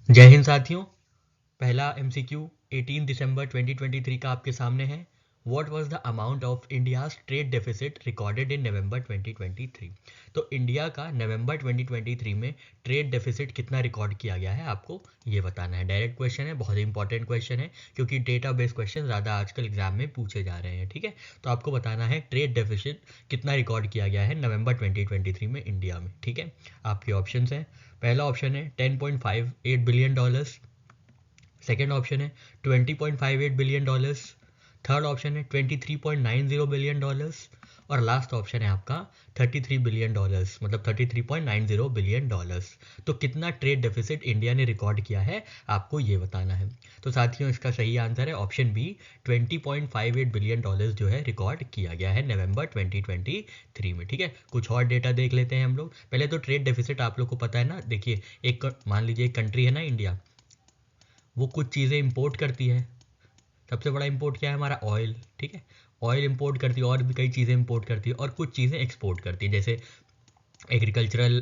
जय हिंद साथियों। पहला एमसीक्यू 18 दिसंबर 2023 का आपके सामने है। What was the amount of India's trade deficit recorded in November 2023। तो इंडिया का नवंबर 2023 में ट्रेड डेफिसिट कितना रिकॉर्ड किया गया है आपको ये बताना है। डायरेक्ट क्वेश्चन है, बहुत ही इंपॉर्टेंट क्वेश्चन है क्योंकि डेटा बेस्ड क्वेश्चन ज़्यादा आजकल एग्जाम में पूछे जा रहे हैं। ठीक है, तो आपको बताना है ट्रेड डेफिसिट कितना रिकॉर्ड किया गया है नवंबर 2023 में इंडिया में। ठीक है, आपके ऑप्शन हैं। पहला ऑप्शन है 10.58 बिलियन डॉलर्स। सेकेंड ऑप्शन है 20.58 बिलियन डॉलर्स। थर्ड ऑप्शन है 23.90 बिलियन डॉलर्स। और लास्ट ऑप्शन है आपका 33 बिलियन डॉलर्स, मतलब 33.90 बिलियन डॉलर्स। तो कितना ट्रेड डेफिसिट इंडिया ने रिकॉर्ड किया है आपको ये बताना है। तो साथियों इसका सही आंसर है ऑप्शन बी, 20.58 बिलियन डॉलर्स जो है रिकॉर्ड किया गया है नवंबर 2023 में। ठीक है, कुछ और डेटा देख लेते हैं हम लोग। पहले तो ट्रेड डेफिसिट आप लोग को पता है ना। देखिए, एक मान लीजिए एक कंट्री है ना इंडिया, वो कुछ चीज़ें इंपोर्ट करती है। सबसे बड़ा इंपोर्ट क्या है हमारा, ऑयल। ठीक है, ऑयल इंपोर्ट करती है और भी कई चीज़ें इंपोर्ट करती है और कुछ चीज़ें एक्सपोर्ट करती है। जैसे एग्रीकल्चर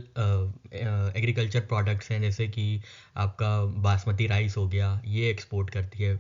प्रोडक्ट्स हैं, जैसे कि आपका बासमती राइस हो गया, ये एक्सपोर्ट करती है।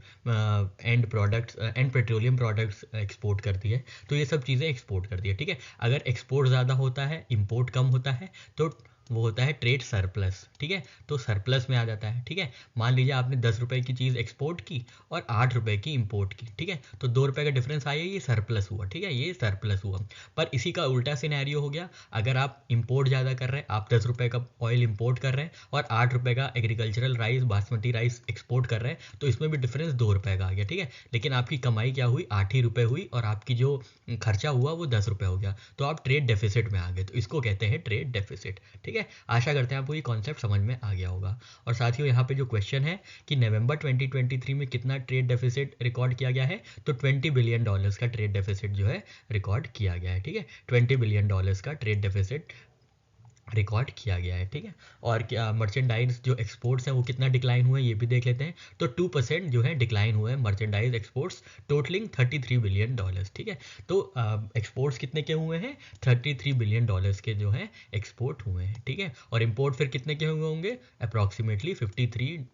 And products and petroleum products export करती है। तो ये सब चीज़ें एक्सपोर्ट करती है। ठीक है, अगर एक्सपोर्ट ज़्यादा होता है, इंपोर्ट कम होता है, तो वो होता है ट्रेड सरप्लस। ठीक है, तो सरप्लस में आ जाता है। ठीक है, मान लीजिए आपने 10 रुपए की चीज़ एक्सपोर्ट की और 8 रुपए की इंपोर्ट की। ठीक है, तो 2 रुपए का डिफरेंस आया, ये सरप्लस हुआ। ठीक है, ये सरप्लस हुआ। पर इसी का उल्टा सिनेरियो हो गया, अगर आप इंपोर्ट ज़्यादा कर रहे हैं, आप 10 रुपए का ऑयल इंपोर्ट कर रहे हैं और 8 रुपए का agricultural rice, basmati rice export कर रहे हैं, तो इसमें भी डिफरेंस 2 रुपए का आ गया। ठीक है, लेकिन आपकी कमाई क्या हुई, 8 ही रुपए हुई और आपकी जो खर्चा हुआ वो 10 रुपए हो गया। तो आप ट्रेड डेफिसिट में आ गए, तो इसको कहते हैं ट्रेड डेफिसिट। ठीक है, आशा करते हैं आपको ये कॉन्सेप्ट समझ में आ गया होगा। और साथियों यहाँ पे जो क्वेश्चन है कि नवंबर 2023 में कितना ट्रेड डेफिसिट रिकॉर्ड किया गया है, तो 20 बिलियन डॉलर्स का ट्रेड डेफिसिट जो है रिकॉर्ड किया गया है। ठीक है, 20 बिलियन डॉलर्स का ट्रेड डेफिसिट रिकॉर्ड किया गया है। ठीक है, और क्या मर्चेंडाइज जो एक्सपोर्ट्स हैं वो कितना डिक्लाइन हुए ये भी देख लेते हैं। तो 2% जो है डिक्लाइन हुए हैं merchandise exports, totalling 33 billion dollars. ठीक है, तो एक्सपोर्ट्स कितने के हुए हैं, 33 बिलियन डॉलर्स के जो है एक्सपोर्ट हुए हैं। ठीक है, और इम्पोर्ट फिर कितने के हुए होंगे, अप्रॉक्सीमेटली 53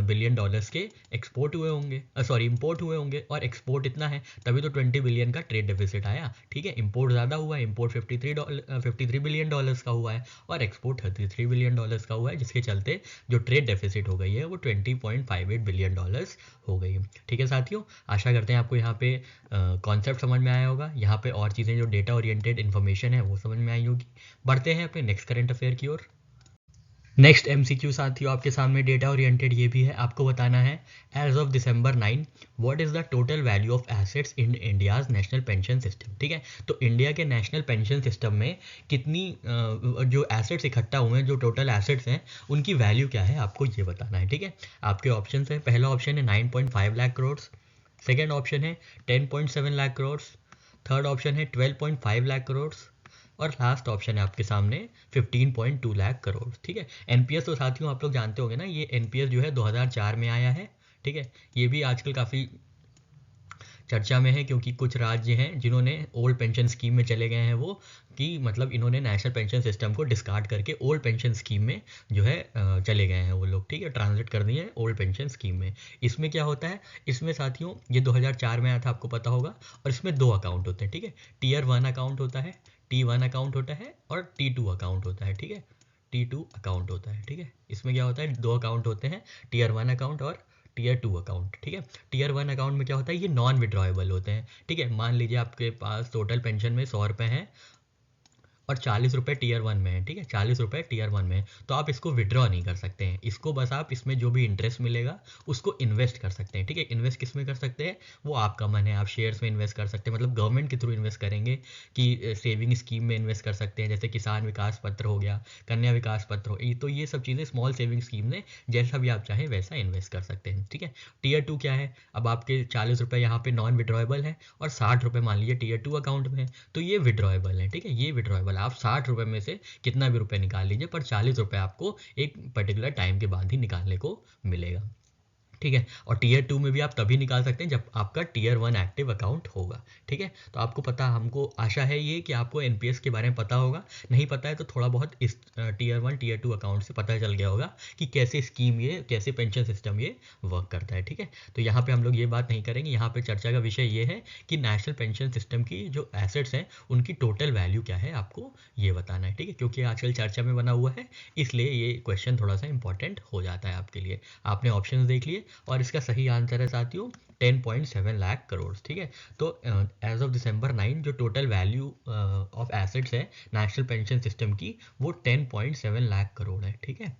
बिलियन डॉलर्स के एक्सपोर्ट हुए होंगे, सॉरी इंपोर्ट हुए होंगे। और एक्सपोर्ट इतना है तभी तो 20 बिलियन का ट्रेड डेफिसिट आया। ठीक है, इंपोर्ट ज़्यादा हुआ है, इंपोर्ट 53 बिलियन डॉलर्स का हुआ है और एक्सपोर्ट 33 बिलियन डॉलर्स का हुआ है, जिसके चलते जो ट्रेड डेफिसिट हो गई है वो 20.58 बिलियन डॉलर्स हो गई है। ठीक है साथियों, आशा करते हैं आपको यहाँ पे कॉन्सेप्ट समझ में आया होगा। यहाँ पे और चीज़ें जो डेटा ओरिएंटेड इन्फॉर्मेशन है वो समझ में आई होगी। बढ़ते हैं अपने नेक्स्ट करंट अफेयर की ओर। नेक्स्ट एमसीक्यू साथियों आपके सामने डेटा ओरिएंटेड ये भी है, आपको बताना है as of December 9 what is the total value of assets in India's national pension system. ठीक है, तो इंडिया के नेशनल पेंशन सिस्टम में कितनी जो एसेट्स इकट्ठा हुए हैं, जो टोटल एसेट्स हैं उनकी वैल्यू क्या है आपको ये बताना है। ठीक है, आपके ऑप्शन है, पहला ऑप्शन है 9.5 लाख करोड़, सेकेंड ऑप्शन है 10.7 लाख करोड़, थर्ड ऑप्शन है 12.5 लाख करोड़ और लास्ट ऑप्शन है आपके सामने 15.2 लाख करोड़। ठीक है, एनपीएस तो साथियों आप लोग जानते होंगे ना, ये एनपीएस जो है 2004 में आया है। ठीक है, ये भी आजकल काफ़ी चर्चा में है क्योंकि कुछ राज्य हैं जिन्होंने ओल्ड पेंशन स्कीम में चले गए हैं, वो कि मतलब इन्होंने नेशनल पेंशन सिस्टम को डिस्कार्ड करके ओल्ड पेंशन स्कीम में जो है चले गए हैं वो लोग। ठीक है, ट्रांजिट कर दिए हैं ओल्ड पेंशन स्कीम में। इसमें क्या होता है, इसमें साथियों ये 2004 में आया था, आपको पता होगा। और इसमें 2 अकाउंट होते हैं। ठीक है, टीयर 1 अकाउंट होता है, T1 अकाउंट होता है और T2 अकाउंट होता है। ठीक है, T2 अकाउंट होता है। ठीक है, इसमें क्या होता है, 2 अकाउंट होते हैं, टीयर 1 अकाउंट और टीयर 2 अकाउंट। ठीक है, टीयर 1 अकाउंट में क्या होता है, ये नॉन विड्रॉएबल होते हैं। ठीक है, मान लीजिए आपके पास टोटल पेंशन में 100 रुपये हैं और 40 रुपये टीयर 1 में है। ठीक है, 40 रुपये टीयर 1 में है, तो आप इसको विड्रॉ नहीं कर सकते हैं। इसको बस आप इसमें जो भी इंटरेस्ट मिलेगा उसको इन्वेस्ट कर सकते हैं। ठीक है, इन्वेस्ट किस में कर सकते हैं वो आपका मन है, आप शेयर्स में इन्वेस्ट कर सकते हैं, मतलब गवर्नमेंट के थ्रू इन्वेस्ट करेंगे कि सेविंग स्कीम में इन्वेस्ट कर सकते हैं, जैसे किसान विकास पत्र हो गया, कन्या विकास पत्र हो, तो ये सब चीज़ें स्मॉल सेविंग स्कीम में जैसा भी आप चाहें वैसा इन्वेस्ट कर सकते हैं। ठीक है, टीयर 2 क्या है, अब आपके 40 रुपये यहाँ पे नॉन विड्रॉएबल है और 60 रुपये मान लीजिए टीयर 2 अकाउंट में है, तो ये विड्रॉएबल है। ठीक है, ये विड्रॉएबल, आप 60 रुपये में से कितना भी रुपये निकाल लीजिए, पर 40 रुपये आपको एक पर्टिकुलर टाइम के बाद ही निकालने को मिलेगा। ठीक है। और टीयर 2 में भी आप तभी निकाल सकते हैं जब आपका टीयर 1 एक्टिव अकाउंट होगा, ठीक है। तो आपको पता, हमको आशा है ये कि आपको एनपीएस के बारे में पता होगा। नहीं पता है तो थोड़ा बहुत इस टीयर 1 टीयर 2 अकाउंट से पता चल गया होगा कि कैसे स्कीम ये, कैसे पेंशन सिस्टम ये वर्क करता है, ठीक है। तो यहाँ पे हम लोग ये बात नहीं करेंगे, यहाँ पे चर्चा का विषय ये है कि नेशनल पेंशन सिस्टम की जो एसेट्स हैं उनकी टोटल वैल्यू क्या है, आपको ये बताना है, ठीक है। क्योंकि आजकल चर्चा में बना हुआ है, इसलिए ये क्वेश्चन थोड़ा सा इंपॉर्टेंट हो जाता है आपके लिए। आपने ऑप्शन देख लिए और इसका सही आंसर है साथियों 10.7 लाख करोड़, ठीक है। तो एज ऑफ दिसंबर 9 जो टोटल वैल्यू ऑफ एसेट्स है नेशनल पेंशन सिस्टम की, वो 10.7 लाख करोड़ है, ठीक है,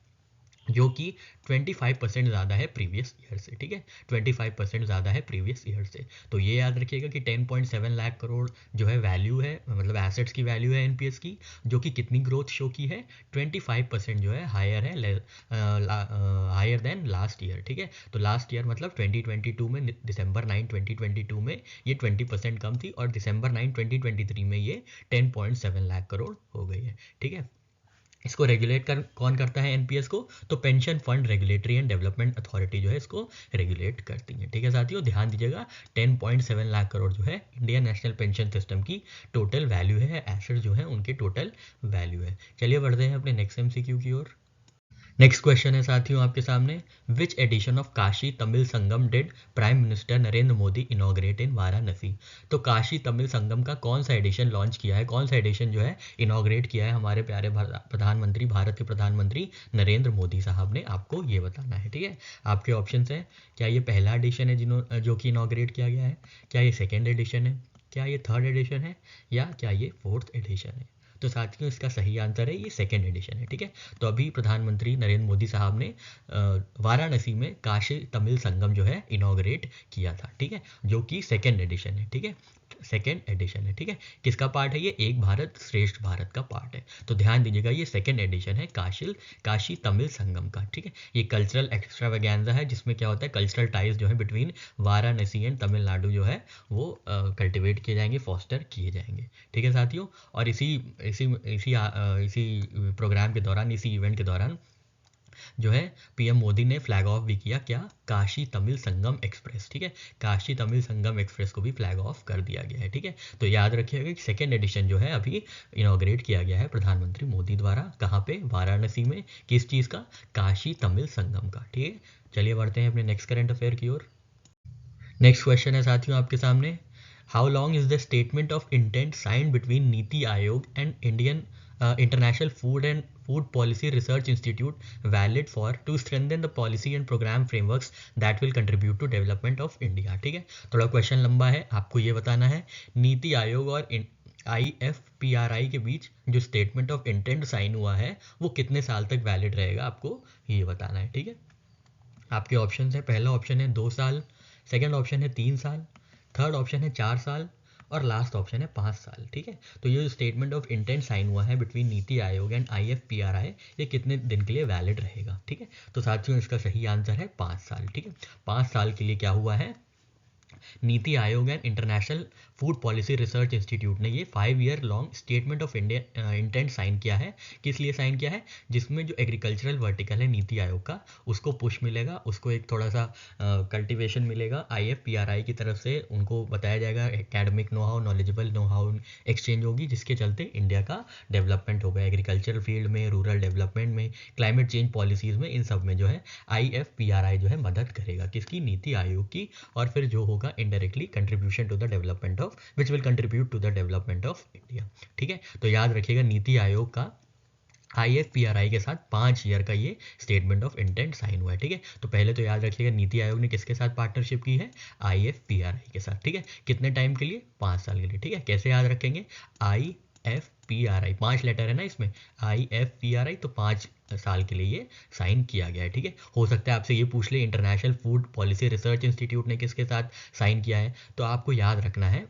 जो कि 25% ज़्यादा है प्रीवियस ईयर से, ठीक है। 25% ज़्यादा है प्रीवियस ईयर से। तो ये याद रखिएगा कि 10.7 लाख करोड़ जो है वैल्यू है, मतलब एसेट्स की वैल्यू है एनपीएस की, जो कि कितनी ग्रोथ शो की है, 25% जो है हायर है, हायर देन लास्ट ईयर, ठीक है। तो लास्ट ईयर मतलब 2022 में, दिसंबर 9 2022 में ये 20% कम थी, और दिसंबर 9 2023 में ये 10.7 लाख करोड़ हो गई है, ठीक है। इसको रेगुलेट कौन करता है एनपीएस को, तो pension fund regulatory and development authority जो है इसको रेगुलेट करती है, ठीक है साथियों। ध्यान दीजिएगा 10.7 लाख करोड़ जो है इंडियन नेशनल पेंशन सिस्टम की टोटल वैल्यू है, एसेट जो है उनकी टोटल वैल्यू है। चलिए बढ़ते हैं अपने नेक्स्ट एमसीक्यू की ओर। नेक्स्ट क्वेश्चन है साथियों आपके सामने, which edition of Kashi Tamil Sangam did prime minister Narendra Modi inaugurate in Varanasi. तो काशी तमिल संगम का कौन सा एडिशन लॉन्च किया है, कौन सा एडिशन जो है इनॉग्रेट किया है हमारे प्यारे प्रधानमंत्री, भारत के प्रधानमंत्री नरेंद्र मोदी साहब ने, आपको ये बताना है, ठीक है। आपके ऑप्शन हैं, क्या ये पहला एडिशन है जो कि इनॉग्रेट किया गया है, क्या ये सेकेंड एडिशन है, क्या ये थर्ड एडिशन है, या क्या ये फोर्थ एडिशन है। तो साथियों इसका सही आंसर है ये सेकेंड एडिशन है, ठीक है। तो अभी प्रधानमंत्री नरेंद्र मोदी साहब ने वाराणसी में काशी तमिल संगम जो है इनॉग्रेट किया था, ठीक है, जो कि सेकेंड एडिशन है, ठीक है, सेकेंड एडिशन है, ठीक है। किसका पार्ट है ये, एक भारत श्रेष्ठ भारत का पार्ट है। तो ध्यान दीजिएगा ये सेकेंड एडिशन है काशी तमिल संगम का, ठीक है। ये कल्चरल एक्स्ट्रावेगेंजा है, जिसमें क्या होता है, कल्चरल टाइज जो है बिटवीन वाराणसी एंड तमिलनाडु जो है वो कल्टिवेट किए जाएंगे, फॉस्टर किए जाएंगे, ठीक है साथियों। और इसी इसी इसी इसी प्रोग्राम के दौरान, इसी इवेंट के दौरान जो है पीएम मोदी ने फ्लैग ऑफ भी किया, क्या, काशी तमिल संगम एक्सप्रेस, ठीक है। काशी तमिल संगम एक्सप्रेस को भी फ्लैग ऑफ कर दिया गया है, ठीक है। तो याद रखिएगा कि सेकेंड एडिशन जो है अभी इनॉग्रेट किया गया है प्रधानमंत्री मोदी द्वारा, कहाँ पे, वाराणसी में, किस चीज़ का, काशी तमिल संगम का, ठीक है। चलिए बढ़ते हैं अपने नेक्स्ट करंट अफेयर की ओर। नेक्स्ट क्वेश्चन है साथियों आपके सामने, how long is the statement of intent signed between NITI Aayog and Indian International Food Policy Research Institute valid for to strengthen the policy and programme frameworks that will contribute to development of India, ठीक है। थोड़ा question लंबा है, आपको ये बताना है नीति आयोग और IFPRI के बीच जो स्टेटमेंट ऑफ इंटेंट साइन हुआ है वो कितने साल तक वैलिड रहेगा, आपको ये बताना है, ठीक है। आपके ऑप्शन है, पहला ऑप्शन है 2 साल, सेकेंड ऑप्शन है 3 साल, थर्ड ऑप्शन है 4 साल, और लास्ट ऑप्शन है 5 साल, ठीक है। तो ये जो स्टेटमेंट ऑफ इंटेंट साइन हुआ है between NITI Aayog and IFPRI, ये कितने दिन के लिए वैलिड रहेगा, ठीक है। तो साथियों इसका सही आंसर है 5 साल, ठीक है। 5 साल के लिए क्या हुआ है, NITI Aayog and International Food Policy Research Institute ने ये 5 year long statement of India intent sign किया है। किस लिए साइन किया है, जिसमें जो एग्रीकल्चरल वर्टिकल है नीति आयोग का, उसको पुश मिलेगा, उसको एक थोड़ा सा कल्टिवेशन मिलेगा, IFPRI की तरफ से उनको बताया जाएगा, academic know how, knowledgeable know how exchange होगी, जिसके चलते इंडिया का डेवलपमेंट होगा, एग्रीकल्चर फील्ड में, रूरल डेवलपमेंट में, क्लाइमेट चेंज पॉलिसीज़ में, इन सब में जो है IFPRI जो है मदद करेगा, किसकी, नीति आयोग की। और फिर जो होगा indirectly contribution to the development of, which will contribute to the development of India, ठीक है। तो याद रखिएगा नीति आयोग का IFPRI के साथ 5 ईयर का ये स्टेटमेंट ऑफ इंटेंट साइन हुआ है, ठीक है। तो पहले तो याद रखिएगा नीति आयोग ने किसके साथ पार्टनरशिप की है, IFPRI के साथ, ठीक है। कितने टाइम के लिए, 5 साल के लिए, ठीक है। कैसे याद रखेंगे, IFPRI 5 लेटर है ना इसमें, IFPRI, तो 5 साल के लिए ये साइन किया गया है, ठीक है। हो सकता है आपसे ये पूछ ले international Food Policy Research Institute ने किसके साथ साइन किया है, तो आपको याद रखना है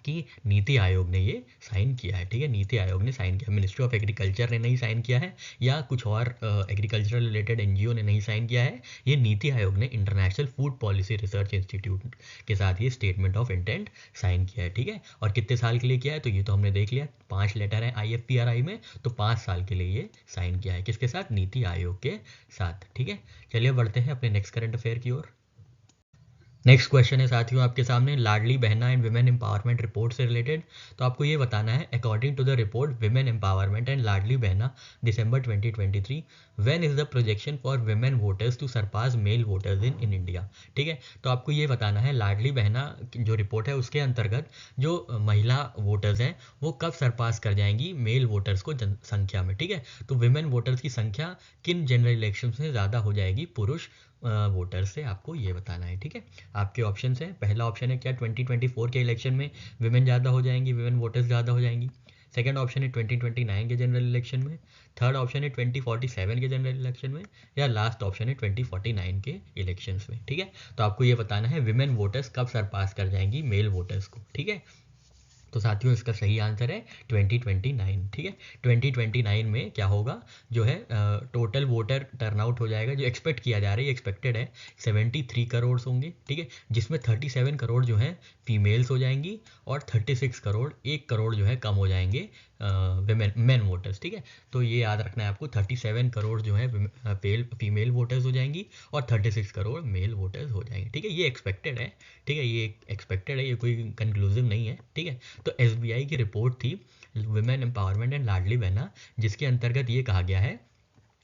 कि नीति आयोग ने ये साइन किया है, ठीक है, नीति आयोग ने साइन किया, मिनिस्ट्री ऑफ एग्रीकल्चर ने नहीं साइन किया है या कुछ और एग्रीकल्चरल रिलेटेड एनजीओ ने नहीं साइन किया है, ये नीति आयोग ने international Food Policy Research institute के साथ ये स्टेटमेंट ऑफ इंटेंट साइन किया है, ठीक है। और कितने साल के लिए किया है तो ये तो हमने देख लिया, 5 लेटर है IFPRI में, तो 5 साल के लिए ये साइन किया है, किसके साथ, नीति आयोग के साथ, ठीक है। चलिए बढ़ते हैं अपने नेक्स्ट करंट अफेयर की ओर। नेक्स्ट क्वेश्चन है साथियों आपके सामने, Ladli Behna and women empowerment report से रिलेटेड। तो आपको ये बताना है, according to the report women empowerment and Ladli Behna December 2023, when is the projection for women voters to surpass male voters in India, ठीक है। तो आपको ये बताना है, लाडली बहना जो रिपोर्ट है उसके अंतर्गत जो महिला वोटर्स हैं वो कब सरपास कर जाएंगी मेल वोटर्स को संख्या में, ठीक है। तो विमेन वोटर्स की संख्या किन जनरल इलेक्शन में ज़्यादा हो जाएगी पुरुष वोटर से, आपको ये बताना है, ठीक है। आपके ऑप्शन है, पहला ऑप्शन है क्या 2024 के इलेक्शन में विमेन ज़्यादा हो जाएंगी, विमेन वोटर्स ज़्यादा हो जाएंगी। सेकंड ऑप्शन है 2029 के जनरल इलेक्शन में। थर्ड ऑप्शन है 2047 के जनरल इलेक्शन में। या लास्ट ऑप्शन है 2049 के इलेक्शंस में, ठीक है। तो आपको ये बताना है विमेन वोटर्स कब सरपास कर जाएंगी मेल वोटर्स को, ठीक है। तो साथियों इसका सही आंसर है 2029, ठीक है। 2029 में क्या होगा, जो है टोटल वोटर टर्नआउट हो जाएगा, जो एक्सपेक्ट किया जा रहा है, एक्सपेक्टेड है 73 करोड़ होंगे, ठीक है, जिसमें 37 करोड़ जो है फीमेल्स हो जाएंगी और 36 करोड़, 1 करोड़ जो है कम हो जाएंगे मेन वोटर्स, ठीक है। तो ये याद रखना है आपको, 37 करोड़ जो है फीमेल वोटर्स हो जाएंगी और 36 करोड़ मेल वोटर्स हो जाएंगे, ठीक है। ये एक्सपेक्टेड है, ठीक है, ये एक्सपेक्टेड है, ये कोई कंक्लूसिव नहीं है, ठीक है। तो SBI की रिपोर्ट थी विमेन एम्पावरमेंट एंड लाडली बहना, जिसके अंतर्गत ये कहा गया है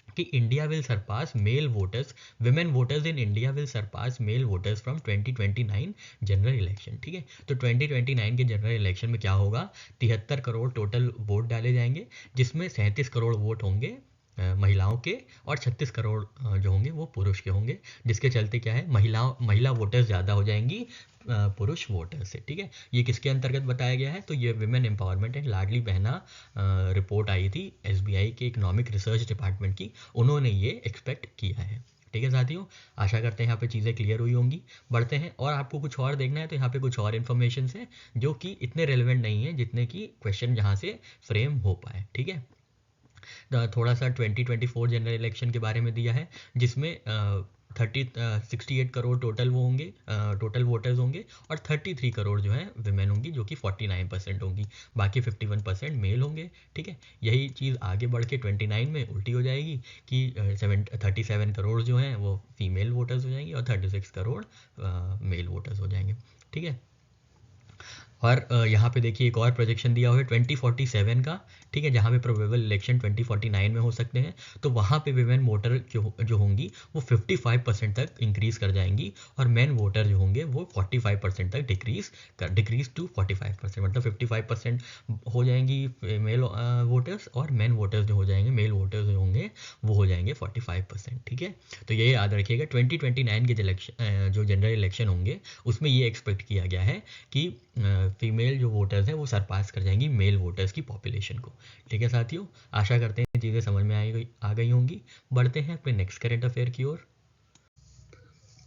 कि India will Sarpass male voters, women voters in India will Sarpass male voters from 2029 general election, ठीक है। तो 2029 के जनरल इलेक्शन में क्या होगा, 73 करोड़ टोटल वोट डाले जाएंगे, जिसमें 37 करोड़ वोट होंगे महिलाओं के और 36 करोड़ जो होंगे वो पुरुष के होंगे, जिसके चलते क्या है, महिला वोटर्स ज़्यादा हो जाएंगी पुरुष वोटर से, ठीक है। ये किसके अंतर्गत बताया गया है, तो ये विमेन एम्पावरमेंट एंड लाडली बहना रिपोर्ट आई थी SBI के इकोनॉमिक रिसर्च डिपार्टमेंट की, उन्होंने ये एक्सपेक्ट किया है, ठीक है साथियों। आशा करते हैं यहाँ पे चीज़ें क्लियर हुई होंगी। बढ़ते हैं, और आपको कुछ और देखना है तो यहाँ पे कुछ और इन्फॉर्मेशन है जो कि इतने रेलिवेंट नहीं है जितने कि क्वेश्चन जहाँ से फ्रेम हो पाए, ठीक है। थोड़ा सा 2024 जनरल इलेक्शन के बारे में दिया है, जिसमें 68 करोड़ टोटल वो होंगे, टोटल वोटर्स होंगे और 33 करोड़ जो है विमेन होंगी, जो कि 49% होंगी, बाकी 51% मेल होंगे, ठीक है। यही चीज़ आगे बढ़ के 29 में उल्टी हो जाएगी कि 37 करोड़ जो हैं वो फीमेल वोटर्स हो जाएंगी और 36 करोड़ मेल वोटर्स हो जाएंगे, ठीक है। और यहाँ पे देखिए एक और प्रोजेक्शन दिया हुआ है 2047 का, ठीक है, जहाँ पे प्रोबेबल इलेक्शन 2049 में हो सकते हैं, तो वहाँ पे विमेन वोटर जो होंगी वो 55% तक इंक्रीज़ कर जाएंगी और मेन वोटर जो होंगे वो 45% तक डिक्रीज टू 45%, मतलब 55% हो जाएंगी मेल वोटर्स और मेन वोटर्स जो हो जाएंगे, मेल वोटर्स जो होंगे वो हो जाएंगे 45%, ठीक है। तो ये याद रखिएगा, 2029 के जो जनरल इलेक्शन होंगे उसमें ये एक्सपेक्ट किया गया है कि फीमेल जो वोटर्स हैं वो सरपास कर जाएंगी मेल वोटर्स की पॉपुलेशन को, ठीक है साथियों। आशा करते हैं चीज़ें समझ में आ गई होंगी। बढ़ते हैं अपने नेक्स्ट करंट अफेयर की ओर।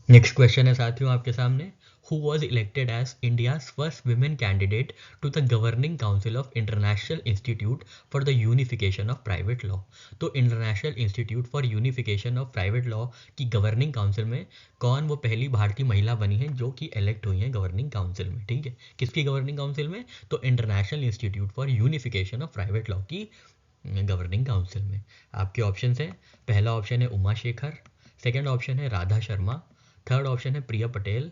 नेक्स्ट क्वेश्चन है साथियों आपके सामने, who was elected as India's first women candidate to the governing council of International Institute for the Unification of Private Law। तो international Institute for unification of private law की governing council में कौन वो पहली भारतीय महिला बनी है जो कि इलेक्ट हुई है गवर्निंग काउंसिल में, ठीक है। किसकी गवर्निंग काउंसिल में, तो international Institute for unification of private law की गवर्निंग काउंसिल में। आपके ऑप्शन हैं, पहला ऑप्शन है उमा शेखर, सेकेंड ऑप्शन है राधा शर्मा, थर्ड ऑप्शन है प्रिया पटेल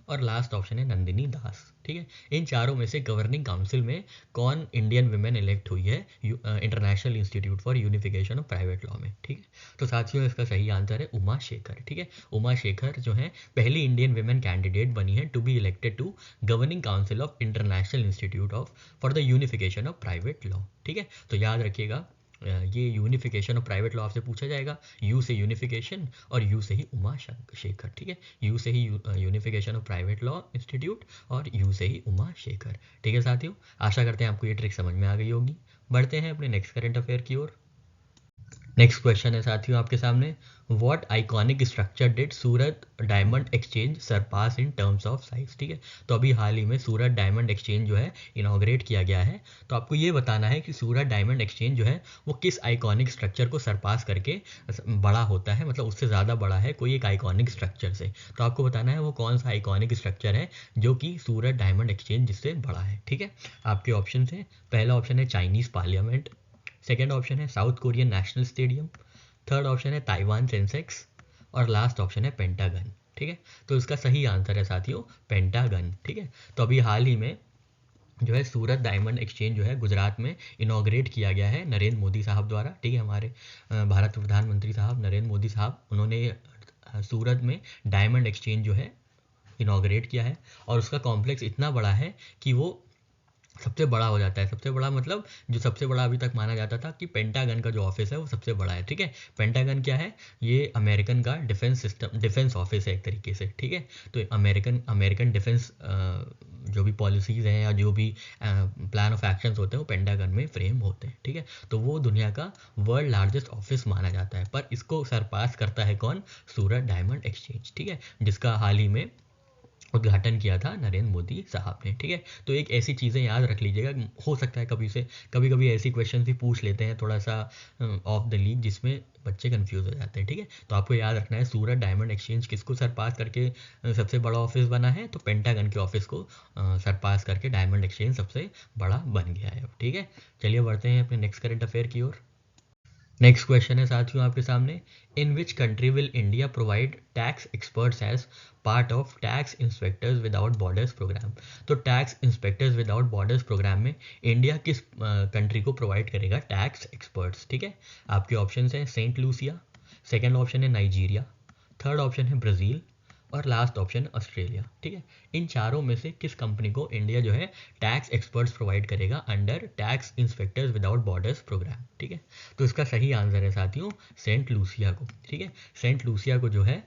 और लास्ट ऑप्शन है नंदिनी दास, ठीक है। इन चारों में से गवर्निंग काउंसिल में कौन इंडियन वुमेन इलेक्ट हुई है international Institute for unification of private law में, ठीक है। तो साथियों इसका सही आंसर है उमा शेखर, ठीक है। उमा शेखर जो है पहली इंडियन वुमेन कैंडिडेट बनी है to be elected to governing council of International Institute for the Unification of private Law, ठीक है। तो याद रखिएगा, ये यूनिफिकेशन ऑफ प्राइवेट लॉ आपसे पूछा जाएगा, यू से यूनिफिकेशन और यू से ही उमा शेखर, ठीक है। यू से ही unification of private law institute और यू से ही उमा शेखर, ठीक है साथियों। आशा करते हैं आपको ये ट्रिक समझ में आ गई होगी। बढ़ते हैं अपने नेक्स्ट करंट अफेयर की ओर। नेक्स्ट क्वेश्चन है साथियों आपके सामने, what iconic structure did Surat Diamond Exchange surpass in terms of size. ठीक है, तो अभी हाल ही में सूरत डायमंड एक्सचेंज जो है इनॉग्रेट किया गया है। तो आपको ये बताना है कि सूरत डायमंड एक्सचेंज जो है वो किस आइकॉनिक स्ट्रक्चर को सरपास करके बड़ा होता है, मतलब उससे ज़्यादा बड़ा है कोई एक आइकॉनिक स्ट्रक्चर से। तो आपको बताना है वो कौन सा आइकॉनिक स्ट्रक्चर है जो कि सूरत डायमंड एक्सचेंज जिससे बड़ा है। ठीक है, आपके ऑप्शन है, पहला ऑप्शन है चाइनीज़ पार्लियामेंट, सेकेंड ऑप्शन है south Korean national stadium, third option है ताइवान सेंसेक्स, और लास्ट ऑप्शन है पेंटागन। ठीक है, तो इसका सही आंसर है साथियों पेंटागन। ठीक है, तो अभी हाल ही में जो है सूरत डायमंड एक्सचेंज जो है गुजरात में इनॉग्रेट किया गया है नरेंद्र मोदी साहब द्वारा। ठीक है, हमारे भारत प्रधानमंत्री साहब नरेंद्र मोदी साहब उन्होंने सूरत में डायमंड एक्सचेंज जो है इनॉग्रेट किया है, और उसका कॉम्प्लेक्स इतना बड़ा है कि वो सबसे बड़ा हो जाता है। सबसे बड़ा मतलब जो सबसे बड़ा अभी तक माना जाता था कि पेंटागन का जो ऑफिस है वो सबसे बड़ा है। ठीक है, पेंटागन क्या है, ये अमेरिकन का डिफेंस सिस्टम डिफेंस ऑफिस है एक तरीके से। ठीक है, तो अमेरिकन अमेरिकन डिफेंस जो भी पॉलिसीज़ हैं या जो भी प्लान ऑफ एक्शंस होते हैं वो पेंटागन में फ्रेम होते हैं। ठीक है, तो वो दुनिया का वर्ल्ड लार्जेस्ट ऑफिस माना जाता है, पर इसको सरपास करता है कौन, सूरत डायमंड एक्सचेंज। ठीक है, जिसका हाल ही में उद्घाटन किया था नरेंद्र मोदी साहब ने। ठीक है, तो एक ऐसी चीज़ें याद रख लीजिएगा, हो सकता है कभी कभी ऐसी क्वेश्चन भी पूछ लेते हैं थोड़ा सा ऑफ द लीग, जिसमें बच्चे कंफ्यूज हो जाते हैं। ठीक है, तो आपको याद रखना है सूरत डायमंड एक्सचेंज किसको सरपास करके सबसे बड़ा ऑफिस बना है, तो पेंटागन के ऑफिस को सरपास करके डायमंड एक्सचेंज सबसे बड़ा बन गया है। ठीक है, चलिए बढ़ते हैं अपने नेक्स्ट करंट अफेयर की ओर। नेक्स्ट क्वेश्चन है साथियों आपके सामने, in which country will India provide tax experts as part of tax inspectors without borders program. तो tax inspectors without borders program में इंडिया किस कंट्री को प्रोवाइड करेगा टैक्स एक्सपर्ट्स। ठीक है, आपके ऑप्शन हैं सेंट लूसिया, सेकेंड ऑप्शन है नाइजीरिया, थर्ड ऑप्शन है ब्राज़ील, और लास्ट ऑप्शन ऑस्ट्रेलिया। ठीक है, इन चारों में से किस कंपनी को इंडिया जो है टैक्स एक्सपर्ट्स प्रोवाइड करेगा under Tax inspectors without borders programme. ठीक है, तो इसका सही आंसर है साथियों सेंट लूसिया को। ठीक है, सेंट लूसिया को जो है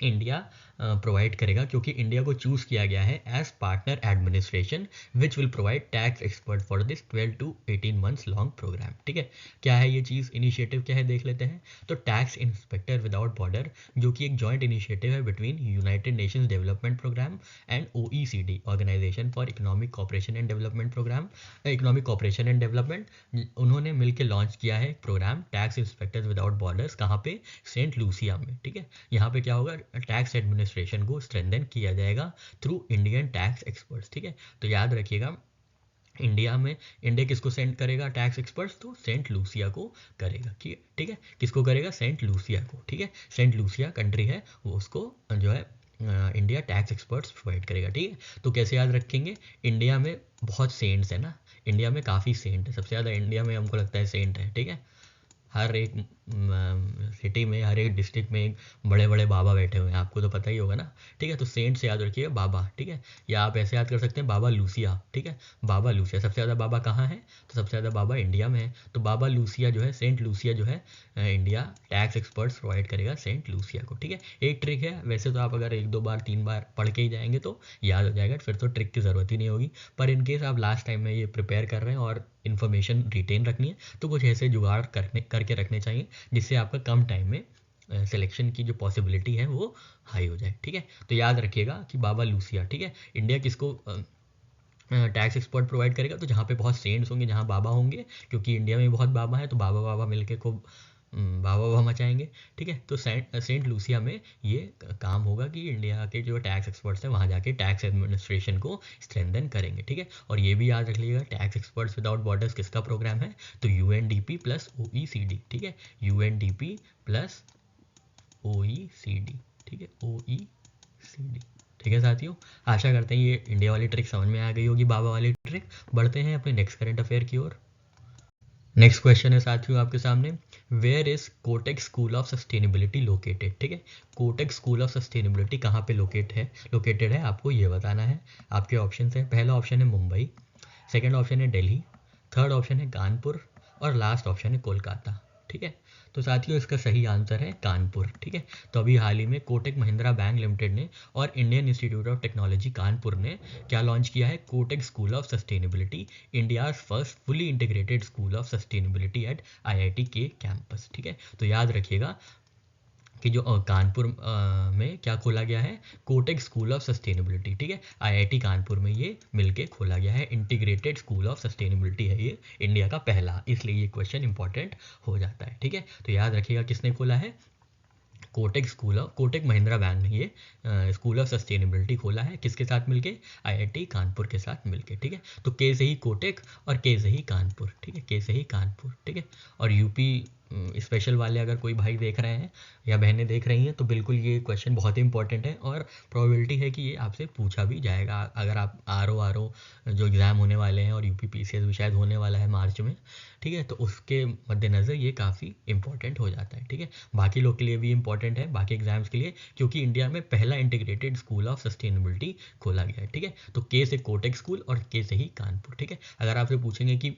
इंडिया प्रोवाइड करेगा, क्योंकि इंडिया को चूज़ किया गया है as partner administration which will provide tax expert for this 12 to 18 months long programme. ठीक है, क्या है ये चीज़, इनिशिएटिव क्या है देख लेते हैं। तो टैक्स इंस्पेक्टर विदाउट बॉर्डर जो कि एक जॉइंट इनिशिएटिव है between United Nations Development Programme and OECD Organisation for Economic corporation and Development programme, economic corporation and development, उन्होंने मिलकर लॉन्च किया है programme Tax inspectors without Borders. कहाँ पे, सेंट लूसिया में। ठीक है, यहाँ पे क्या होगा, टैक्स एडमिनिस्ट्रेशन को स्ट्रेंथन किया जाएगा थ्रू इंडियन टैक्स एक्सपर्ट्स। ठीक है, तो याद रखिएगा इंडिया किसको सेंड करेगा टैक्स एक्सपर्ट्स, तो सेंट लूसिया को करेगा। ठीक है, किसको करेगा, सेंट लूसिया को। ठीक है, सेंट लूसिया कंट्री है वो उसको जो है इंडिया टैक्स एक्सपर्ट्स प्रोवाइड करेगा। ठीक है, तो कैसे याद रखेंगे, इंडिया में बहुत सेंट्स है ना, इंडिया में काफ़ी सेंट है, सबसे ज़्यादा इंडिया में हमको लगता है सेंट है। ठीक है, हर एक सिटी में हर एक डिस्ट्रिक्ट में बड़े बड़े बाबा बैठे हुए हैं, आपको तो पता ही होगा ना। ठीक है, तो सेंट से याद रखिएगा बाबा। ठीक है, या आप ऐसे याद कर सकते हैं बाबा लूसिया। ठीक है, बाबा लूसिया, सबसे ज़्यादा बाबा कहाँ है, तो सबसे ज़्यादा बाबा इंडिया में है, तो बाबा लूसिया जो है, सेंट लूसिया जो है इंडिया टैक्स एक्सपर्ट्स प्रोवाइड करेगा सेंट लूसिया को। ठीक है, एक ट्रिक है, वैसे तो आप अगर 1 2 बार 3 बार पढ़ के ही जाएंगे तो याद हो जाएगा, फिर तो ट्रिक की ज़रूरत ही नहीं होगी। पर इनकेस आप लास्ट टाइम में ये प्रिपेयर कर रहे हैं और इन्फॉर्मेशन रिटेन रखनी है, तो कुछ ऐसे जुगाड़ करके रखने चाहिए जिससे आपका कम टाइम में सिलेक्शन की जो पॉसिबिलिटी है वो हाई हो जाए। ठीक है, तो याद रखिएगा कि बाबा लूसिया। ठीक है, इंडिया किसको टैक्स एक्सपर्ट प्रोवाइड करेगा, तो जहाँ पे बहुत सेंट्स होंगे, जहाँ बाबा होंगे, क्योंकि इंडिया में बहुत बाबा है, तो बाबा बाबा मिलके खूब बाबा बाबा मचाएंगे। ठीक है, तो सेंट लूसिया में ये काम होगा कि इंडिया के जो टैक्स एक्सपर्ट्स हैं वहाँ जाके टैक्स एडमिनिस्ट्रेशन को स्ट्रेंथन करेंगे। ठीक है, और ये भी याद रख लीजिएगा टैक्स एक्सपर्ट्स विदाउट बॉर्डर्स किसका प्रोग्राम है, तो UNDP प्लस OECD। ठीक है, UNDP प्लस OECD। ठीक है, OECD। ठीक है साथियों, आशा करते हैं ये इंडिया वाली ट्रिक समझ में आ गई होगी, बाबा वाली ट्रिक। बढ़ते हैं अपने नेक्स्ट करंट अफेयर की ओर। नेक्स्ट क्वेश्चन है साथियों आपके सामने, where is Kotak School of Sustainability located. ठीक है, कोटेक स्कूल ऑफ सस्टेनेबिलिटी कहाँ पे लोकेटेड है आपको ये बताना है। आपके ऑप्शन है, पहला ऑप्शन है मुंबई, सेकंड ऑप्शन है दिल्ली, थर्ड ऑप्शन है कानपुर, और लास्ट ऑप्शन है कोलकाता। ठीक है। तो साथियों इसका सही आंसर है कानपुर। ठीक है। तो अभी हाल ही में कोटक महिंद्रा बैंक लिमिटेड ने और Indian Institute of Technology Kanpur ने क्या लॉन्च किया है, Kotak School of Sustainability, India's first fully integrated school of sustainability at IIT के कैंपस। ठीक है। तो याद रखिएगा कि जो कानपुर में क्या खोला गया है, कोटक स्कूल ऑफ सस्टेनेबिलिटी। ठीक है। IIT कानपुर में ये मिलके खोला गया है, इंटीग्रेटेड स्कूल ऑफ सस्टेनेबिलिटी है ये इंडिया का पहला, इसलिए ये क्वेश्चन इंपॉर्टेंट हो जाता है। ठीक है। तो याद रखिएगा किसने खोला है, कोटक महिंद्रा बैंक ने ये स्कूल ऑफ सस्टेनेबिलिटी खोला है, किसके साथ मिलके, IIT कानपुर के साथ मिलके। ठीक है। तो के से ही कोटक और के से ही कानपुर। ठीक है। के से ही कानपुर। ठीक है। और यूपी स्पेशल वाले अगर कोई भाई देख रहे हैं या बहनें देख रही हैं तो बिल्कुल ये क्वेश्चन बहुत ही इंपॉर्टेंट है और प्रोबेबिलिटी है कि ये आपसे पूछा भी जाएगा। अगर आप आर ओ जो एग्ज़ाम होने वाले हैं और UPPCS भी शायद होने वाला है मार्च में, ठीक है, तो उसके मद्देनज़र ये काफ़ी इंपॉर्टेंट हो जाता है। ठीक है। बाकी लोग के लिए भी इंपॉर्टेंट है, बाकी एग्जाम्स के लिए, क्योंकि इंडिया में पहला इंटीग्रेटेड स्कूल ऑफ सस्टेनेबिलिटी खोला गया है। ठीक है। तो के से कोटक स्कूल और के से ही कानपुर। ठीक है। अगर आपसे पूछेंगे कि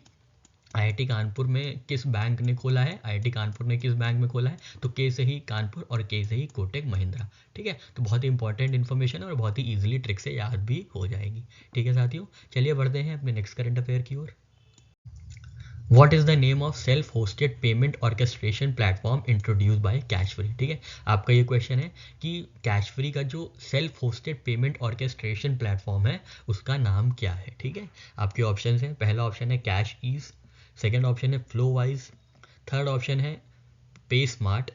IIT कानपुर में किस बैंक ने खोला है, IIT कानपुर ने किस बैंक में खोला है, तो के से ही कानपुर और के से ही कोटक महिंद्रा। ठीक है। तो बहुत ही इंपॉर्टेंट इन्फॉर्मेशन और बहुत ही ईजिली ट्रिक से याद भी हो जाएगी। ठीक है साथियों, चलिए बढ़ते हैं अपने नेक्स्ट करंट अफेयर की ओर। What is the name of self-hosted payment orchestration platform introduced by Cashfree? ठीक है। आपका ये क्वेश्चन है कि कैशफ्री का जो self hosted payment orchestration platform है उसका नाम क्या है। ठीक है। आपके ऑप्शन हैं, पहला ऑप्शन है कैश ईज, सेकेंड ऑप्शन है फ्लोवाइज, थर्ड ऑप्शन है पे स्मार्ट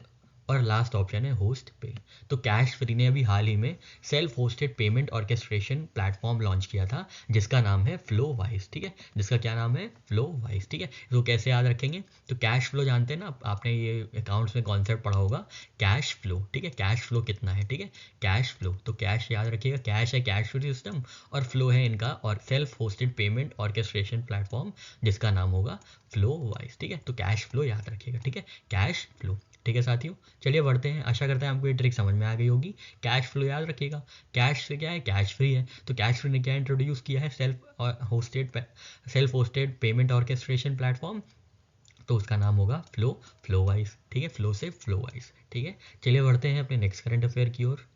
और लास्ट ऑप्शन है होस्ट पे। तो कैश फ्री ने अभी हाल ही में self hosted payment orchestration platform launch किया था जिसका नाम है फ्लोवाइज। ठीक है। जिसका क्या नाम है, फ्लोवाइज। ठीक है। तो कैसे याद रखेंगे, तो कैश फ्लो जानते हैं ना, आपने ये अकाउंट्स में कॉन्सेप्ट पढ़ा होगा, कैश फ्लो। ठीक है। कैश फ्लो कितना है, ठीक है, कैश फ्लो। तो कैश याद रखिएगा, कैश है कैश फ्री सिस्टम और फ्लो है इनका और self hosted payment orchestration platform जिसका नाम होगा फ्लोवाइज। ठीक है। तो कैश फ्लो याद रखिएगा। ठीक है। Cash flow. ठीक है साथियों, चलिए बढ़ते हैं। आशा करते हैं आपको ये ट्रिक समझ में आ गई होगी। कैश फ्लो याद रखिएगा, कैश से क्या है, कैश फ्री है। तो कैश फ्री ने क्या इंट्रोड्यूस किया है, self hosted payment orchestration platform, तो उसका नाम होगा फ्लोवाइज। ठीक है। फ्लो से फ्लोवाइज। ठीक है। चलिए बढ़ते हैं अपने नेक्स्ट करंट अफेयर की ओर।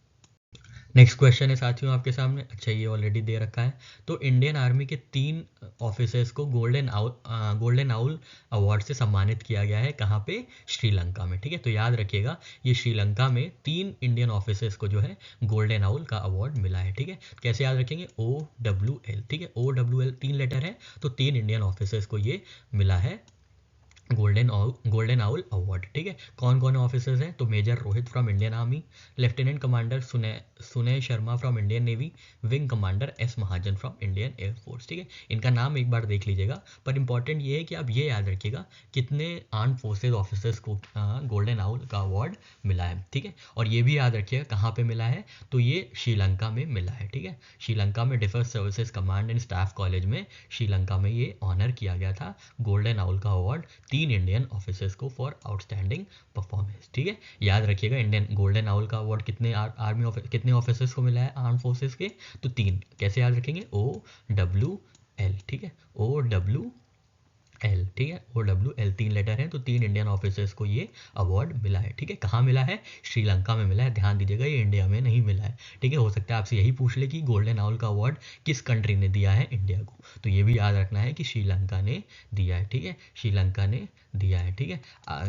नेक्स्ट क्वेश्चन है साथियों आपके सामने, अच्छा ये ऑलरेडी दे रखा है। तो इंडियन आर्मी के 3 ऑफिसर्स को गोल्डन आउल अवार्ड से सम्मानित किया गया है, कहाँ पे, श्रीलंका में। ठीक है। तो याद रखिएगा ये श्रीलंका में 3 इंडियन ऑफिसर्स को जो है गोल्डन आउल का अवार्ड मिला है। ठीक है। कैसे याद रखेंगे, OWL। ठीक है। OWL 3 लेटर है, तो 3 इंडियन ऑफिसर्स को ये मिला है गोल्डन आउल अवार्ड। ठीक है। कौन कौन ऑफिसर्स हैं, तो major Rohit from Indian Army, lieutenant commander Sunay Sharma from Indian Navy, wing commander S Mahajan from Indian Air Force. ठीक है। इनका नाम एक बार देख लीजिएगा, पर इंपॉर्टेंट ये है कि आप ये याद रखिएगा कितने आर्म फोर्सेज ऑफिसर्स को गोल्डन आउल का अवार्ड मिला है। ठीक है। और ये भी याद रखिएगा कहाँ पे मिला है, तो ये श्रीलंका में मिला है। ठीक है। श्रीलंका में defence services command and staff college में श्रीलंका में ये ऑनर किया गया था गोल्डन आउल का अवार्ड 3 इंडियन ऑफिसर्स को फॉर आउटस्टैंडिंग परफॉर्मेंस। ठीक है। याद रखिएगा इंडियन गोल्डन आउल का अवार्ड कितने ऑफिसर्स को मिला है आर्म फोर्सेस के, तो 3। कैसे याद रखेंगे, OWL। ठीक है। OWL। ठीक है। OWL 3 लेटर है, तो 3 इंडियन ऑफिसर्स को ये अवार्ड मिला है। ठीक है। कहाँ मिला है, श्रीलंका में मिला है। ध्यान दीजिएगा ये इंडिया में नहीं मिला है। ठीक है। हो सकता है आपसे यही पूछ ले कि गोल्डन आउल का अवार्ड किस कंट्री ने दिया है इंडिया को, तो ये भी याद रखना है कि श्रीलंका ने दिया है। ठीक है। श्रीलंका ने दिया है। ठीक है।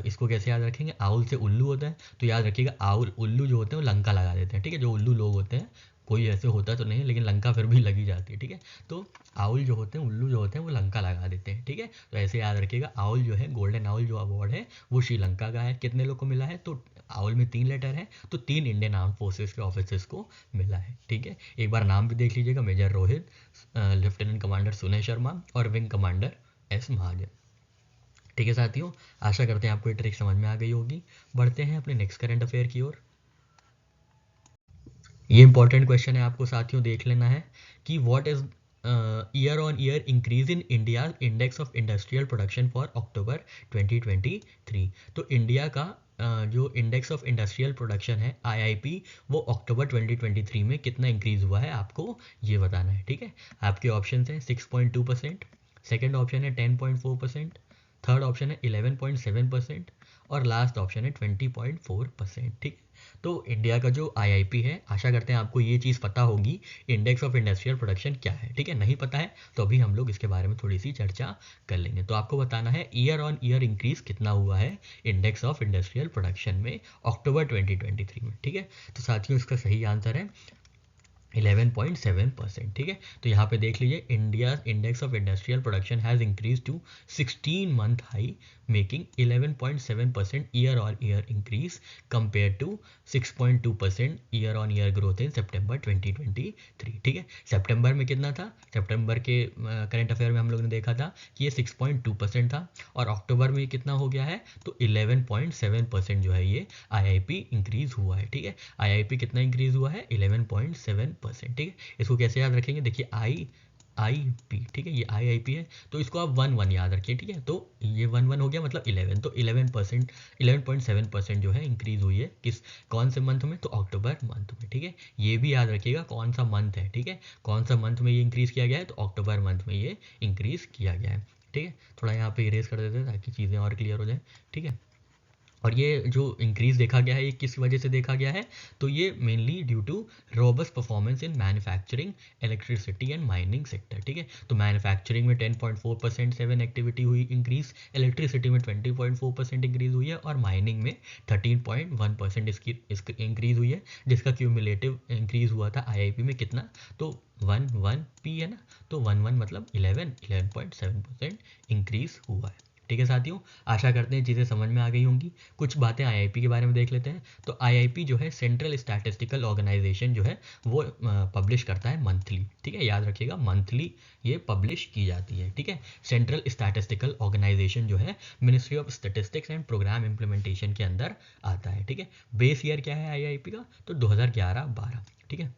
इसको कैसे याद रखेंगे, आउल से उल्लू होता है, तो याद रखिएगा आउल उल्लू जो होते हैं वो लंका लगा देते हैं। ठीक है। जो उल्लू लोग होते हैं, कोई ऐसे होता तो नहीं लेकिन लंका फिर भी लगी जाती है। ठीक है। तो आउल जो होते हैं, उल्लू जो होते हैं वो लंका लगा देते हैं। ठीक है। तो ऐसे याद रखिएगा, आउल जो है, गोल्डन आउल जो अवार्ड है वो श्रीलंका का है। कितने लोग को मिला है, तो आउल में 3 लेटर है, तो 3 इंडियन आर्म फोर्सेस के ऑफिसर्स को मिला है। ठीक है। एक बार नाम भी देख लीजिएगा, major Rohit, lieutenant commander Sunay Sharma और विंग कमांडर S महाजन। ठीक है साथियों, आशा करते हैं आपको ये ट्रिक समझ में आ गई होगी। बढ़ते हैं अपने नेक्स्ट करंट अफेयर की ओर। ये इंपॉर्टेंट क्वेश्चन है, आपको साथियों देख लेना है कि what is year on year increase in India index of industrial production for October 2023। तो इंडिया का जो इंडेक्स ऑफ इंडस्ट्रियल प्रोडक्शन है IIP, वो अक्टूबर 2023 में कितना इंक्रीज हुआ है आपको ये बताना है। ठीक है। आपके ऑप्शन हैं 6.2%, सेकेंड ऑप्शन है 10.4%, थर्ड ऑप्शन है 11.7% और लास्ट ऑप्शन है 20.4%। ठीक है, तो इंडिया का जो आईआईपी है, आशा करते हैं आपको ये चीज़ पता होगी, इंडेक्स ऑफ इंडस्ट्रियल प्रोडक्शन क्या है। ठीक है, नहीं पता है तो अभी हम लोग इसके बारे में थोड़ी सी चर्चा कर लेंगे। तो आपको बताना है ईयर ऑन ईयर इंक्रीज कितना हुआ है इंडेक्स ऑफ इंडस्ट्रियल प्रोडक्शन में अक्टूबर 2023 में। ठीक है, तो साथियों इसका सही आंसर है 11.7%। ठीक है, तो यहाँ पे देख लीजिए, India index of industrial production has increase to 16 month high, making 11.7% year on year increase compare to 6.2% year on year growth in September 2023। ठीक है, सितंबर में कितना था, सितंबर के करंट अफेयर में हम लोग ने देखा था कि ये 6.2% था, और अक्टूबर में कितना हो गया है, तो 11.7% जो है ये आईआईपी इंक्रीज हुआ है। ठीक है, आईआईपी कितना इंक्रीज हुआ है, 11.7%। ठीक है, इसको कैसे याद रखेंगे, देखिए आईआईपी, ठीक है, ये आईआईपी है तो इसको आप 1 याद रखिए। ठीक है, तो ये 1 हो गया मतलब 11, तो 11%, 11.7% जो है इंक्रीज हुई है किस, कौन से मंथ में, तो अक्टूबर मंथ में। ठीक है, ये भी याद रखिएगा कौन सा मंथ है। ठीक है, कौन सा मंथ में ये इंक्रीज किया गया है, तो अक्टूबर मंथ में ये इंक्रीज किया गया है। ठीक है, थोड़ा यहाँ पे इरेज कर देते हैं ताकि चीज़ें और क्लियर हो जाए। ठीक है, और ये जो इंक्रीज़ देखा गया है ये किस वजह से देखा गया है, तो ये mainly due to robust performance in manufacturing, electricity and mining sector. ठीक है, तो मैन्युफैक्चरिंग में 10.4% 7 एक्टिविटी हुई इंक्रीज, इलेक्ट्रिसिटी में 20.4% इंक्रीज हुई है, और माइनिंग में 13.1% इसकी इंक्रीज हुई है, जिसका क्यूमुलेटिव इंक्रीज हुआ था आईआईपी में कितना, तो 11p है ना, तो 11 मतलब 11.7% इंक्रीज हुआ है। ठीक है साथियों, आशा करते हैं चीज़ें समझ में आ गई होंगी। कुछ बातें आईआईपी के बारे में देख लेते हैं। तो आईआईपी जो है सेंट्रल स्टैटिस्टिकल ऑर्गेनाइजेशन जो है वो पब्लिश करता है मंथली। ठीक है, याद रखिएगा मंथली ये पब्लिश की जाती है। ठीक है, सेंट्रल स्टैटिस्टिकल ऑर्गेनाइजेशन जो है ministry of statistics and programme implementation के अंदर आता है। ठीक है, बेस ईयर क्या है आईआईपी का, तो 2011-12। ठीक है,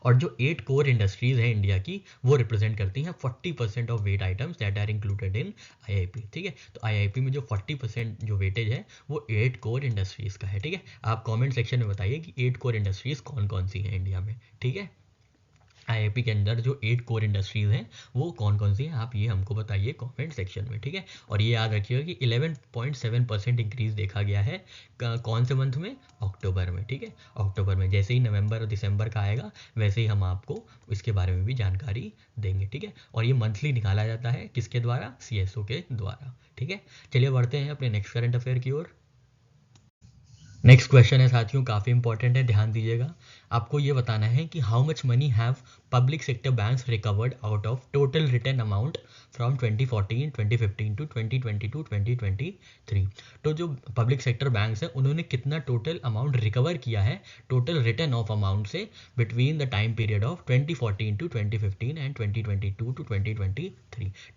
और जो 8 कोर इंडस्ट्रीज हैं इंडिया की वो रिप्रेजेंट करती हैं 40% of weight items that are included in IIP. ठीक है, तो आईआईपी में जो 40% जो वेटेज है वो 8 कोर इंडस्ट्रीज का है। ठीक है, आप कमेंट सेक्शन में बताइए कि 8 कोर इंडस्ट्रीज कौन कौन सी हैं इंडिया में। ठीक है, आईआईपी के अंदर जो 8 कोर इंडस्ट्रीज हैं वो कौन कौन सी हैं, आप ये हमको बताइए कमेंट सेक्शन में। ठीक है, और ये याद रखिएगा कि 11.7% इंक्रीज देखा गया है कौन से मंथ में, अक्टूबर में। ठीक है, अक्टूबर में, जैसे ही नवंबर और दिसंबर का आएगा वैसे ही हम आपको इसके बारे में भी जानकारी देंगे। ठीक है, और ये मंथली निकाला जाता है किसके द्वारा, सीएसओ के द्वारा। ठीक है, चलिए बढ़ते हैं अपने नेक्स्ट करंट अफेयर की ओर। नेक्स्ट क्वेश्चन है साथियों, काफ़ी इंपॉर्टेंट है, ध्यान दीजिएगा। आपको ये बताना है कि how much money have public sector banks recovered out of total return amount from 2014, 2015 to 2022, 2023। तो जो पब्लिक सेक्टर बैंक्स हैं उन्होंने कितना टोटल अमाउंट रिकवर किया है टोटल रिटर्न ऑफ अमाउंट से between the time period of 2014 to 2015 and 2022 to 2023।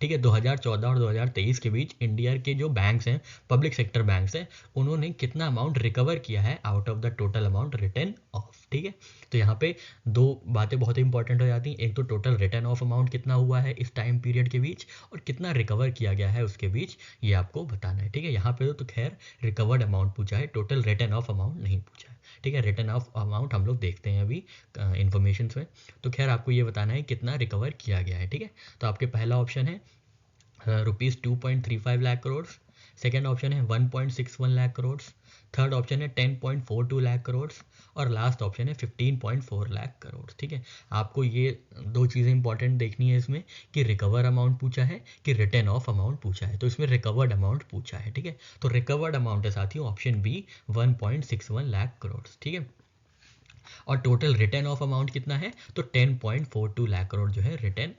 ठीक है, 2014 और 2023 के बीच इंडिया के जो बैंक्स हैं, पब्लिक सेक्टर बैंक्स हैं, उन्होंने कितना अमाउंट रिकवर किया है out of the total amount written of. ठीक है, तो यहाँ पे दो बातें बहुत इंपॉर्टेंट हो जाती हैं, एक तो टोटल रिटर्न ऑफ अमाउंट कितना हुआ है इस टाइम पीरियड के बीच, और कितना रिकवर किया गया है उसके बीच, ये आपको बताना है। ठीक है, यहाँ पे तो खैर रिकवर्ड अमाउंट पूछा है, टोटल रिटर्न ऑफ अमाउंट नहीं पूछा है। ठीक है, रिटर्न ऑफ अमाउंट हम लोग देखते हैं अभी इन्फॉर्मेशन में, तो खैर आपको ये बताना है कितना रिकवर किया गया है। ठीक है, तो आपके पहला ऑप्शन है ₹2.35 लाख करोड़, सेकेंड ऑप्शन है 1.61 लाख करोड़, थर्ड ऑप्शन है 10.42 लाख करोड़, और लास्ट ऑप्शन है 15.4 लाख करोड़। ठीक है, आपको ये दो चीज़ें इंपॉर्टेंट देखनी है इसमें कि रिकवर अमाउंट पूछा है कि रिटर्न ऑफ अमाउंट पूछा है, तो इसमें रिकवर्ड अमाउंट पूछा है। ठीक है, तो रिकवर्ड अमाउंट है साथियों ऑप्शन बी 1.61 लाख करोड़। ठीक है, और टोटल रिटर्न ऑफ अमाउंट कितना है, तो 10.42 लाख करोड़ जो है रिटर्न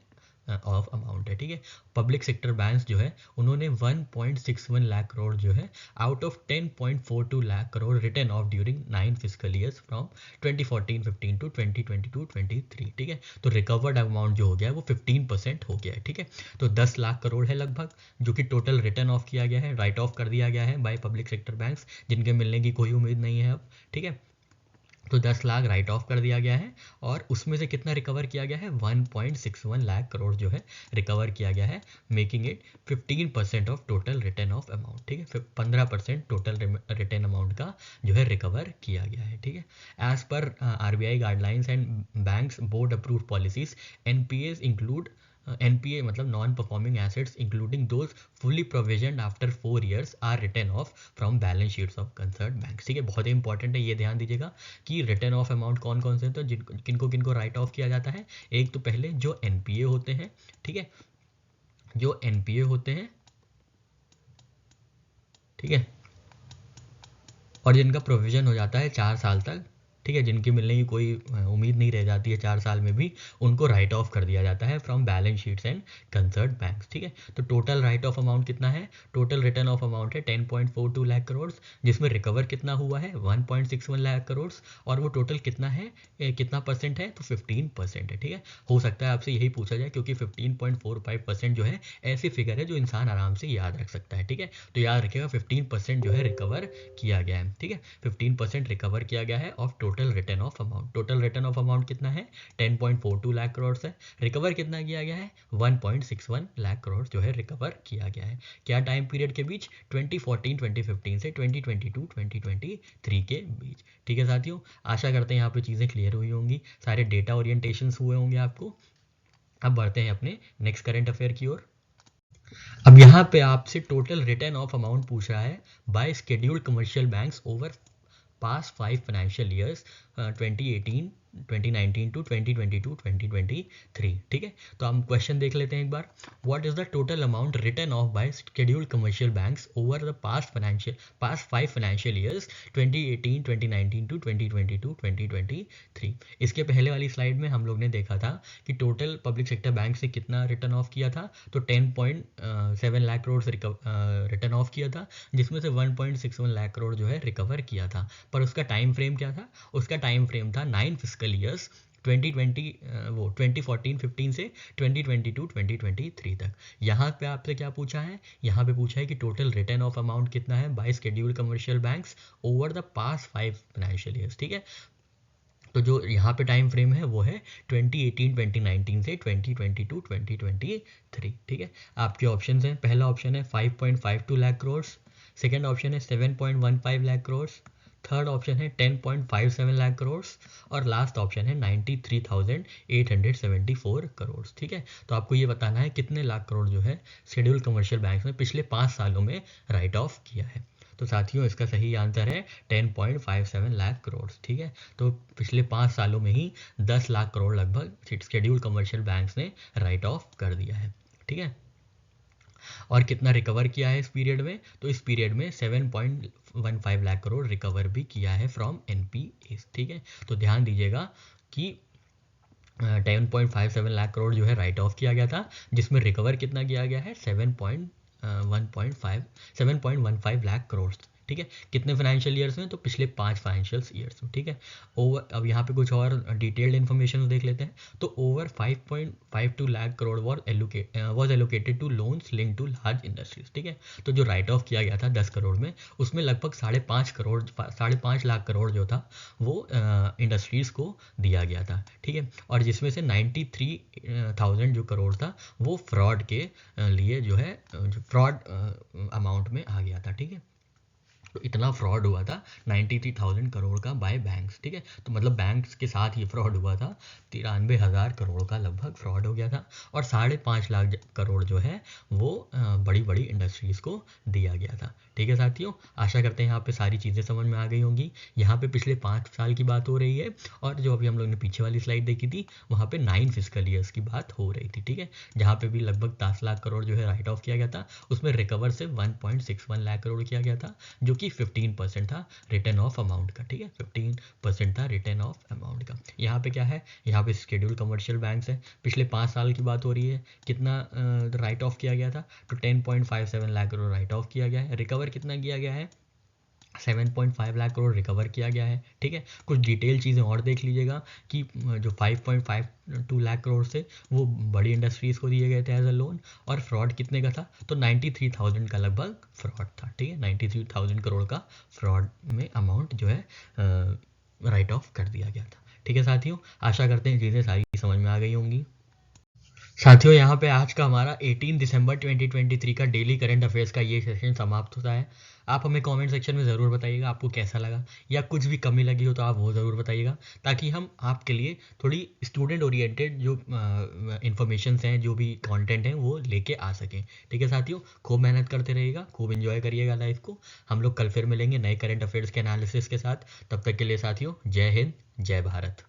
ऑफ अमाउंट है। ठीक है, पब्लिक सेक्टर बैंक्स जो है उन्होंने 1.61 लाख करोड़ जो है out of 10.42 lakh crore return of during 9 physical years from 2014-15 to 2022-23। ठीक है, तो रिकवर्ड अमाउंट जो हो गया है वो 15% हो गया है। ठीक है, तो 10 लाख करोड़ है लगभग जो कि टोटल रिटर्न ऑफ किया गया है, राइट ऑफ कर दिया गया है बाय पब्लिक सेक्टर बैंक्स, जिनके मिलने की कोई उम्मीद नहीं है अब। ठीक है, तो 10 लाख राइट ऑफ कर दिया गया है, और उसमें से कितना रिकवर किया गया है, 1.61 लाख करोड़ जो है रिकवर किया गया है, making it 15% of total return of amount. ठीक है, फिर 15% टोटल रिटर्न अमाउंट का जो है रिकवर किया गया है। ठीक है, as per RBI guidelines and banks board approved policies, NPAs include NPA मतलब non performing assets including those fully provision after 4 years are written off from balance sheets of concern bank. ठीक है, बहुत ही important है, ये ध्यान दीजिएगा कि return of amount कौन कौन से हैं, तो किनको किनको राइट ऑफ किया जाता है। एक तो पहले जो एनपीए होते हैं, ठीक है, जो एनपीए होते हैं, ठीक है, और जिनका प्रोविज़न हो जाता है 4 साल तक, ठीक है, जिनकी मिलने की कोई उम्मीद नहीं रह जाती है 4 साल में भी, उनको राइट ऑफ कर दिया जाता है from balance sheets and concern banks. ठीक है, तो टोटल राइट ऑफ अमाउंट कितना है, टोटल रिटर्न ऑफ अमाउंट है 10.42 लाख करोड़, जिसमें रिकवर कितना हुआ है 1.61 लाख करोड़, और वो टोटल कितना है, कितना परसेंट है, तो 15% है। ठीक है, हो सकता है आपसे यही पूछा जाए, क्योंकि 15.45% जो है ऐसी फिगर है जो इंसान आराम से याद रख सकता है। ठीक है, तो याद रखिएगा 15% जो है रिकवर किया गया है। ठीक है, 15% रिकवर किया गया है of total return of amount. Total return of amount कितना है, 10.42 लाख करोड़ है। रिकवर कितना किया गया है, 1.61 लाख करोड़ जो है रिकवर किया गया है। क्या टाइम पीरियड के बीच, 2014-2015 से 2022-2023 के बीच। ठीक है साथियों, आशा करते हैं यहाँ पे चीज़ें क्लियर हुई होंगी, सारे डेटा ओरिएंटेशंस हुए होंगे आपको। अब बढ़ते हैं अपने नेक्स्ट करंट अफेयर की ओर। अब यहाँ पे आपसे टोटल रिटर्न ऑफ अमाउंट पूछ रहा है by scheduled commercial banks over past 5 financial years 2018 2019 to 2022 2023। ठीक है, तो हम क्वेश्चन देख लेते हैं एक बार। What is the total amount written off by scheduled commercial banks over the past 5 financial years 2018 2019 to 2022 2023। इसके पहले वाली स्लाइड में हम लोग ने देखा था कि टोटल पब्लिक सेक्टर बैंक से कितना रिटर्न ऑफ किया था, तो 10.7 लाख करोड़ रिटर्न ऑफ किया था, जिसमें से 1.61 लाख करोड़ जो है रिकवर किया था। पर उसका टाइम फ्रेम क्या था, उसका टाइम फ्रेम था 9 फिस्कल ईयर्स 2014-15 से 2022-2023 तक। यहाँ पे आपसे क्या पूछा है, यहाँ पे पूछा है कि टोटल रिटर्न ऑफ अमाउंट कितना है by scheduled commercial banks over the past 5 financial years. ठीक है, तो जो यहाँ पे टाइम फ्रेम है वो है 2018-2019 से 2022-2023। ठीक है, आपके ऑप्शन हैं, पहला ऑप्शन है 5.52 लाख करोड़, सेकेंड ऑप्शन है 7.15 लाख करोड़, थर्ड ऑप्शन है 10.57 लाख करोड़, और लास्ट ऑप्शन है 93,874 करोड़। ठीक है, तो आपको ये बताना है कितने लाख करोड़ जो है शेड्यूल्ड कमर्शियल बैंक ने पिछले 5 सालों में राइट ऑफ किया है। तो साथियों इसका सही आंसर है 10.57 लाख करोड़। ठीक है, तो पिछले 5 सालों में ही 10 लाख करोड़ लगभग शेड्यूल्ड कमर्शियल बैंक्स ने राइट ऑफ कर दिया है। ठीक है, और कितना रिकवर किया है इस पीरियड में, तो इस पीरियड में 7.15 लाख करोड़ रिकवर भी किया है फ्रॉम एनपीएस। ठीक है, तो ध्यान दीजिएगा कि 10.57 लाख करोड़ जो है राइट ऑफ किया गया था, जिसमें रिकवर कितना किया गया है 7.15 लाख करोड़। ठीक है, कितने फाइनेंशियल ईयर्स में, तो पिछले 5 फाइनेंशियल ईयर्स में। ठीक है, ओवर, अब यहाँ पे कुछ और डिटेल्ड इन्फॉर्मेशन देख लेते हैं। तो over 5.52 lakh crore was allocated to loans link to large industries. ठीक है, तो जो राइट ऑफ किया गया था 10 करोड़ में, उसमें लगभग 5.5 लाख करोड़ जो था वो इंडस्ट्रीज़ को दिया गया था। ठीक है, और जिसमें से 93,000 जो करोड़ था वो फ्रॉड के लिए जो है फ्रॉड अमाउंट में आ गया था। ठीक है, तो इतना फ्रॉड हुआ था 93,000 करोड़ का बाय बैंक्स। ठीक है, तो मतलब बैंक्स के साथ ये फ्रॉड हुआ था, 93,000 करोड़ का लगभग फ्रॉड हो गया था, और 5.5 लाख करोड़ जो है वो बड़ी बड़ी इंडस्ट्रीज़ को दिया गया था। ठीक है साथियों, आशा करते हैं यहाँ पे सारी चीज़ें समझ में आ गई होंगी। यहाँ पे पिछले 5 साल की बात हो रही है, और जो अभी हम लोग ने पीछे वाली स्लाइड देखी थी वहाँ पे 9 फिस्कल ईयर्स की बात हो रही थी। ठीक है, जहाँ पे भी लगभग 10 लाख करोड़ जो है राइट ऑफ किया गया था, उसमें रिकवर से 1.61 लाख करोड़ किया गया था, जो कि 15% था रिटर्न ऑफ अमाउंट का। ठीक है, 15% था रिटर्न ऑफ अमाउंट का। यहाँ पे क्या है, यहाँ पे शेड्यूल्ड कमर्शियल बैंक्स है, पिछले 5 साल की बात हो रही है, कितना राइट ऑफ किया गया था, तो 10.57 लाख करोड़ राइट ऑफ किया गया है। रिकवर कितना किया गया है, 7.5 लाख करोड़ रिकवर किया गया है। ठीक है, कुछ डिटेल चीज़ें और देख लीजिएगा कि जो 5.52 लाख करोड़ से वो बड़ी इंडस्ट्रीज़ को दिए गए थे एज अ लोन, और फ्रॉड कितने का था, तो 93,000 का लगभग फ्रॉड था। ठीक है, 93,000 करोड़ का फ्रॉड में अमाउंट जो है राइट ऑफ कर दिया गया था। ठीक है साथियों, आशा करते हैं चीज़ें सारी समझ में आ गई होंगी। साथियों, यहाँ पे आज का हमारा 18 दिसंबर 2023 का डेली करंट अफेयर्स का ये सेशन समाप्त होता है। आप हमें कमेंट सेक्शन में ज़रूर बताइएगा आपको कैसा लगा, या कुछ भी कमी लगी हो तो आप वो ज़रूर बताइएगा, ताकि हम आपके लिए थोड़ी स्टूडेंट ओरिएंटेड जो इन्फॉर्मेशंस हैं, जो भी कंटेंट हैं, वो लेके आ सकें। ठीक है साथियों, खूब मेहनत करते रहिएगा, खूब एंजॉय करिएगा लाइफ को। हम लोग कल फिर मिलेंगे नए करंट अफेयर्स के एनालिसिस के साथ। तब तक के लिए साथियों, जय हिंद, जय भारत।